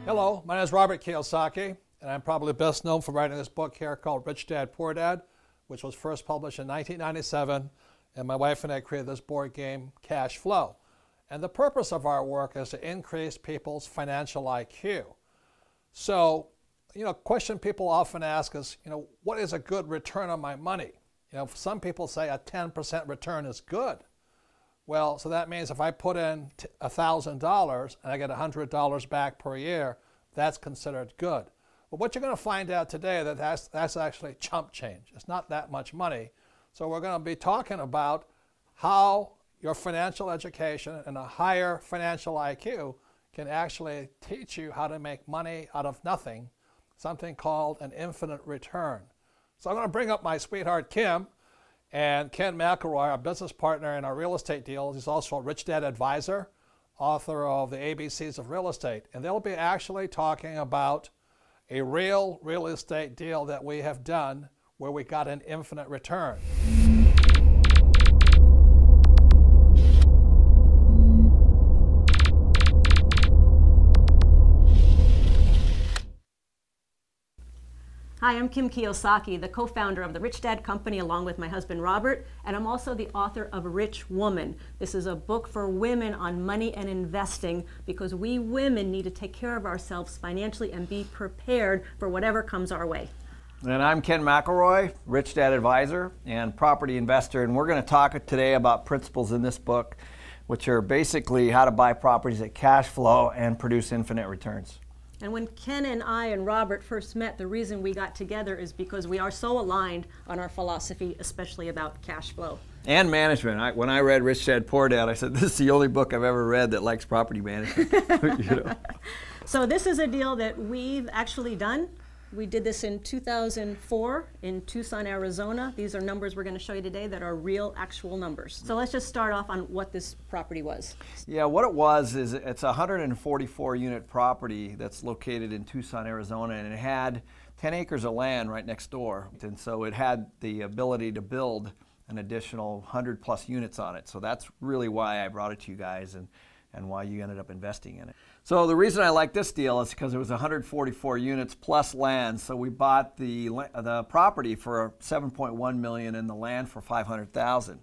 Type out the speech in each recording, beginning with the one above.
Hello, my name is Robert Kiyosaki, and I'm probably best known for writing this book here called Rich Dad, Poor Dad, which was first published in 1997, and my wife and I created this board game, Cash Flow. And the purpose of our work is to increase people's financial IQ. So, question people often ask is, what is a good return on my money? Some people say a 10% return is good. Well, so that means if I put in $1,000 and I get $100 back per year, that's considered good. But what you're going to find out today that's actually chump change. It's not that much money. So we're going to be talking about how your financial education and a higher financial IQ can actually teach you how to make money out of nothing, something called an infinite return. So I'm going to bring up my sweetheart Kim and Ken McElroy, our business partner in our real estate deals. He's also a Rich Dad advisor, author of the ABCs of Real Estate. And they'll be actually talking about a real estate deal that we have done where we got an infinite return. Hi, I'm Kim Kiyosaki, the co-founder of the Rich Dad Company along with my husband Robert, and I'm also the author of Rich Woman. This is a book for women on money and investing because we women need to take care of ourselves financially and be prepared for whatever comes our way. And I'm Ken McElroy, Rich Dad advisor and property investor, and we're going to talk today about principles in this book, which are basically how to buy properties at cash flow and produce infinite returns. And when Ken and I and Robert first met, the reason we got together is because we are so aligned on our philosophy, especially about cash flow. And management. When I read Rich Dad, Poor Dad, I said, this is the only book I've ever read that likes property management. So this is a deal that we've actually done. We did this in 2004 in Tucson, Arizona. These are numbers we're going to show you today that are real, actual numbers. So let's just start off on what this property was. Yeah, what it was is it's a 144-unit property that's located in Tucson, Arizona, and it had 10 acres of land right next door. And so it had the ability to build an additional 100-plus units on it. So that's really why I brought it to you guys and why you ended up investing in it. So the reason I like this deal is because it was 144 units plus land. So we bought the property for $7.1 million and the land for $500,000.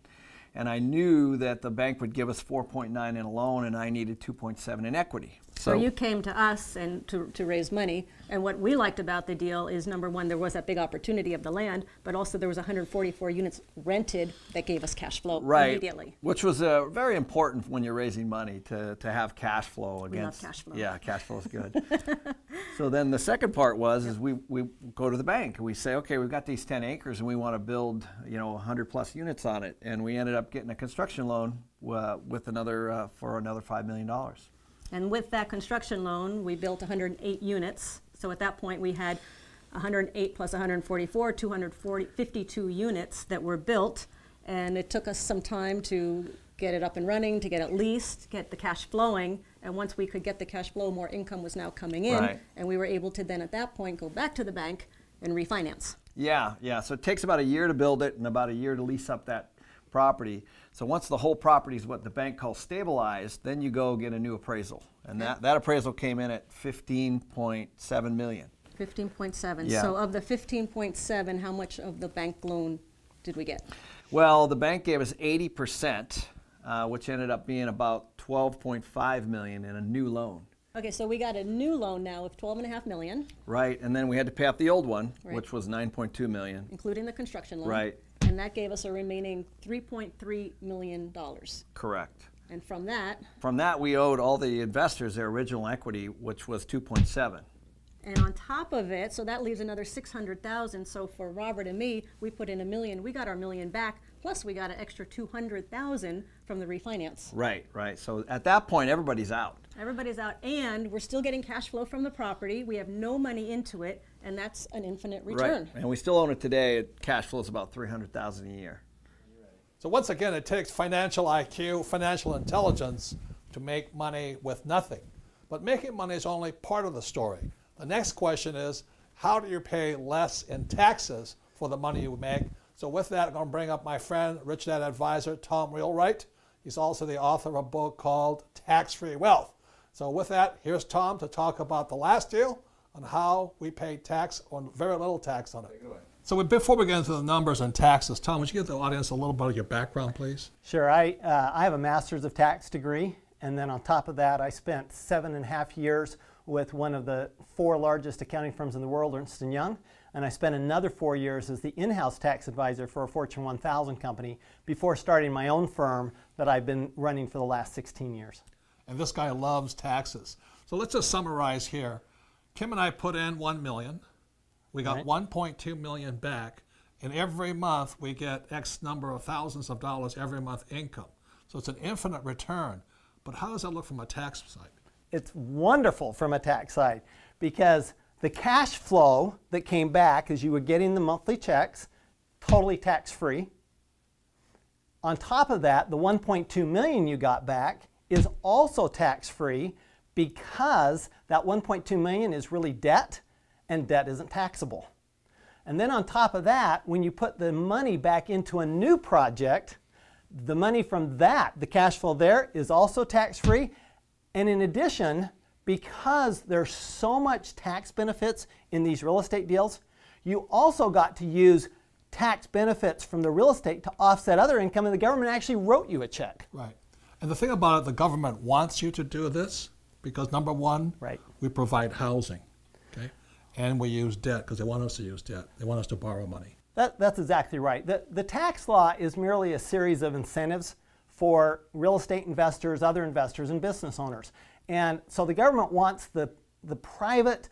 And I knew that the bank would give us 4.9 in a loan and I needed 2.7 in equity. So you came to us and to raise money, and what we liked about the deal is, number one, there was that big opportunity of the land, but also there was 144 units rented that gave us cash flow immediately. Which was very important when you're raising money to have cash flow. We love cash flow. Yeah, cash flow is good. So then the second part is we go to the bank and we say, okay, we've got these 10 acres and we want to build 100 plus units on it, and we ended up getting a construction loan with another for another $5 million. And with that construction loan, we built 108 units. So at that point, we had 108 plus 144, 252 units that were built. And it took us some time to get it up and running, to get it leased, get the cash flowing. And once we could get the cash flow, more income was now coming in. Right. And we were able to then at that point go back to the bank and refinance. Yeah. So it takes about a year to build it and about a year to lease up that property. So once the whole property is what the bank calls stabilized, then you go get a new appraisal. And that appraisal came in at $15.7 million. 15.7. Yeah. So of the 15.7, how much of the bank loan did we get? Well, the bank gave us 80%, which ended up being about $12.5 million in a new loan. Okay, so we got a new loan now of $12.5 million. Right, and then we had to pay off the old one, right, which was $9.2 million. Including the construction loan. Right. And that gave us a remaining $3.3 million. Correct. And from that? From that, we owed all the investors their original equity, which was 2.7. And on top of it, so that leaves another $600,000. So for Robert and me, we put in $1 million. We got our $1 million back. Plus, we got an extra $200,000 from the refinance. Right. So at that point, everybody's out. Everybody's out, and we're still getting cash flow from the property. We have no money into it, and that's an infinite return. Right. And we still own it today. Cash flow is about $300,000 a year. So once again, it takes financial IQ, financial intelligence to make money with nothing. But making money is only part of the story. The next question is, how do you pay less in taxes for the money you make? So with that, I'm going to bring up my friend, Rich Dad advisor, Tom Wheelwright. He's also the author of a book called Tax-Free Wealth. So with that, here's Tom to talk about the last deal on how we pay tax on very little tax on it. So before we get into the numbers and taxes, Tom, would you give the audience a little bit of your background, please? Sure. I have a master's of tax degree, and then on top of that, I spent 7.5 years with one of the 4 largest accounting firms in the world, Ernst & Young, and I spent another 4 years as the in-house tax advisor for a Fortune 1000 company before starting my own firm that I've been running for the last 16 years. And this guy loves taxes. So let's just summarize here. Kim and I put in $1 million. We got $1.2 million back, and every month we get X number of thousands of dollars every month income. So it's an infinite return. But how does that look from a tax side? It's wonderful from a tax side because the cash flow that came back as you were getting the monthly checks, totally tax-free. On top of that, the $1.2 million you got back is also tax-free because that $1.2 million is really debt, and debt isn't taxable. And then on top of that, when you put the money back into a new project, the money from that, the cash flow there, is also tax-free. And in addition, because there's so much tax benefits in these real estate deals, you also got to use tax benefits from the real estate to offset other income, and the government actually wrote you a check. Right. And the thing about it, the government wants you to do this because, number one, we provide housing, okay? And we use debt because they want us to use debt. They want us to borrow money. That's exactly right. The tax law is merely a series of incentives for real estate investors, other investors, and business owners. And so the government wants the private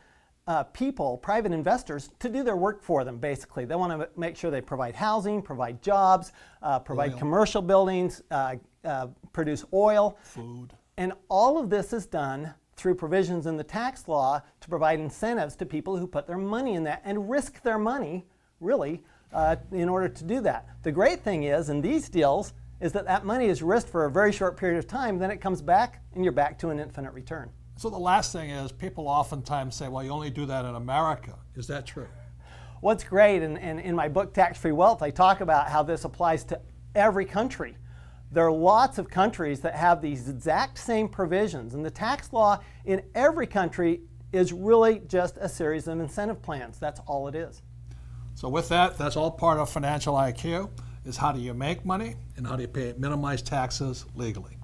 people, private investors, to do their work for them, basically. They want to make sure they provide housing, provide jobs, provide commercial buildings, produce oil. Food. And all of this is done through provisions in the tax law to provide incentives to people who put their money in that and risk their money, really, in order to do that. The great thing is, in these deals, is that that money is risked for a very short period of time, then it comes back, and you're back to an infinite return. So the last thing is, people oftentimes say, well, you only do that in America. Is that true? What's great, and in my book, Tax-Free Wealth, I talk about how this applies to every country. There are lots of countries that have these exact same provisions, and the tax law in every country is really just a series of incentive plans. That's all it is. So with that, that's all part of financial IQ, is how do you make money and how do you minimize taxes legally.